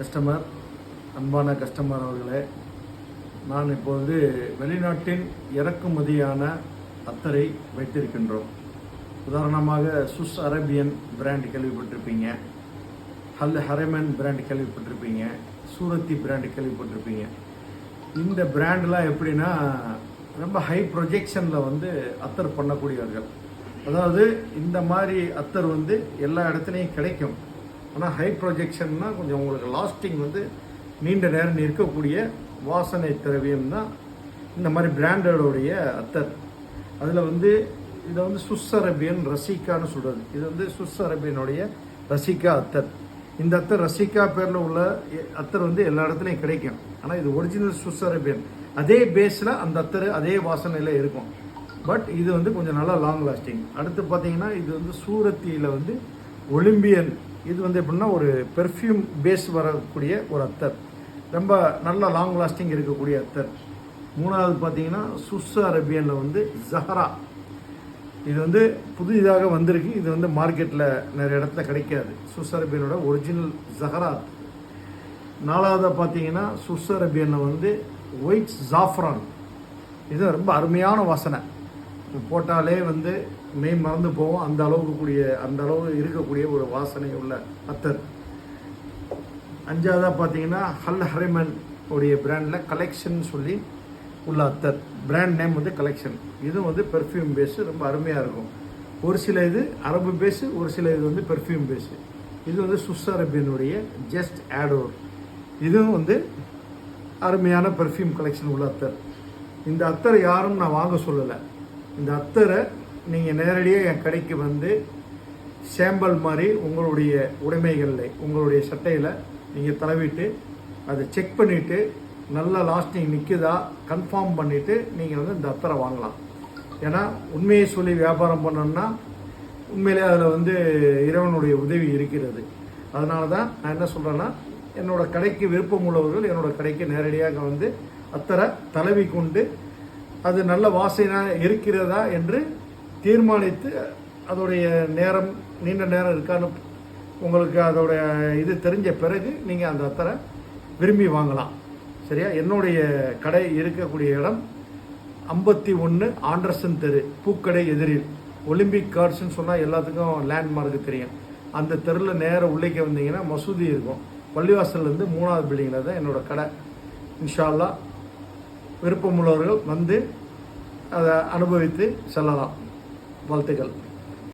Customer, அன்பான customer அவர்களே, நான் இப்பொழுது வெளிநாட்டின் இறக்குமதியான அத்தரை வைத்திருக்கின்றோம். உதாரணமாக சுஸ் அரேபியன் பிராண்ட் கேள்விப்பட்டிருப்பீங்க, அல் ஹரமன் பிராண்ட் கேள்விப்பட்டிருப்பீங்க, சூரத்தி பிராண்ட் கேள்விப்பட்டிருப்பீங்க. இந்த பிராண்ட்லாம் எப்படின்னா ரொம்ப ஹை ப்ரொஜெக்ஷனில் அத்தர் பண்ணக்கூடியவர்கள். அதாவது இந்த மாதிரி அத்தர் எல்லா இடத்துலையும் கிடைக்கும். ஆனால் ஹை ப்ரொஜெக்ஷன்னா கொஞ்சம் உங்களுக்கு லாஸ்டிங் நீண்ட நேரம் இருக்கக்கூடிய வாசனை திரவியம் தான் இந்த மாதிரி பிராண்டடோடைய அத்தர். அதில் இதை சுஸ் அரேபியன் ரசிகான்னு சொல்கிறது. இது சுஸ் அரேபியனுடைய ரசிகா அத்தர். இந்த அத்தர் ரசிகா பேரில் உள்ள அத்தர் எல்லா இடத்துலையும் கிடைக்கும். ஆனால் இது ஒரிஜினல் சுஸ் அரேபியன். அதே பேஸில் அந்த அத்தர் அதே வாசனையில் இருக்கும். பட் இது கொஞ்சம் நல்லா லாங் லாஸ்டிங். அடுத்து பார்த்தீங்கன்னா இது சூரத்தியில் ஒலிம்பியன். இது எப்படின்னா ஒரு பெர்ஃப்யூம் பேஸ் வரக்கூடிய ஒரு அத்தர், ரொம்ப நல்ல லாங் லாஸ்டிங் இருக்கக்கூடிய அத்தர். மூணாவது பார்த்தீங்கன்னா சுஸ் அரேபியனில் ஜஹரா. இது புதிதாக வந்திருக்கு. இது மார்க்கெட்டில் நிறைய இடத்துல கிடைக்காது. சுஸ் அரேபியனோட ஒரிஜினல் ஜஹரா. நாலாவது பார்த்தீங்கன்னா சுஸ் அரேபியனில் ஒயிட் ஜாஃப்ரான். இது ரொம்ப அருமையான வாசனை. போட்டாலே மெய் மறந்து போவோம். அந்த அளவு இருக்கக்கூடிய ஒரு வாசனை உள்ள அத்தர். அஞ்சாவதாக பார்த்தீங்கன்னா அல் ஹரமன் உடைய பிராண்டில் கலெக்ஷன் சொல்லி உள்ள அத்தர். Brand name collection. இது பெர்ஃப்யூம் பேஸு, ரொம்ப அருமையாக இருக்கும். ஒரு சில இது அரபு பேஸு, ஒரு சில இது பெர்ஃப்யூம் பேஸு. இது சுஸ் அரேபியனுடைய ஜஸ்ட் ஆடோர். இதுவும் அருமையான பெர்ஃப்யூம் கலெக்ஷன் உள்ள அத்தர். இந்த அத்தரை யாரும் நான் வாங்க சொல்லலை. இந்த அத்தரை நீங்கள் நேரடியாக என் கடைக்கு சாம்பிள் மாதிரி உங்களுடைய உடைமைகளில், உங்களுடைய சட்டையில் நீங்கள் தடவிட்டு அதை செக் பண்ணிவிட்டு நல்ல லாஸ்டிங் நிற்குதா கன்ஃபார்ம் பண்ணிவிட்டு நீங்கள் இந்த அத்தரை வாங்கலாம். ஏன்னா உண்மையை சொல்லி வியாபாரம் பண்ணணும்னா உண்மையிலே அதில் இறைவனுடைய உதவி இருக்கிறது. அதனால தான் நான் என்ன சொல்கிறேன்னா, என்னோட கடைக்கு விருப்பம் உள்ளவர்கள் என்னோட கடைக்கு நேரடியாக அத்தரை தடவி கொண்டு அது நல்ல வாசனையாக இருக்கிறதா என்று தீர்மானித்து அதோடைய நேரம் நீண்ட நேரம் இருக்கான்னு உங்களுக்கு அதோடைய இது தெரிஞ்ச பிறகு நீங்கள் அந்த அத்தரை விரும்பி வாங்கலாம். சரியா? என்னுடைய கடை இருக்கக்கூடிய இடம் 51 ஆண்டர்சன் தெரு, பூக்கடை எதிரில். ஒலிம்பிக் கார்ட்ஸ்ன்னு சொன்னால் எல்லாத்துக்கும் லேண்ட்மார்க்கு தெரியும். அந்த தெருவில் நேரம் உள்ளேக்க வந்தீங்கன்னா மசூதி இருக்கும். பள்ளிவாசல்லேருந்து 3வது பில்டிங்கில் தான் என்னோடய கடை. இன்ஷா அல்லாஹ் விருப்பமுள்ளவர்கள் அதை அனுபவித்து செல்லலாம். வாழ்த்துக்கள்.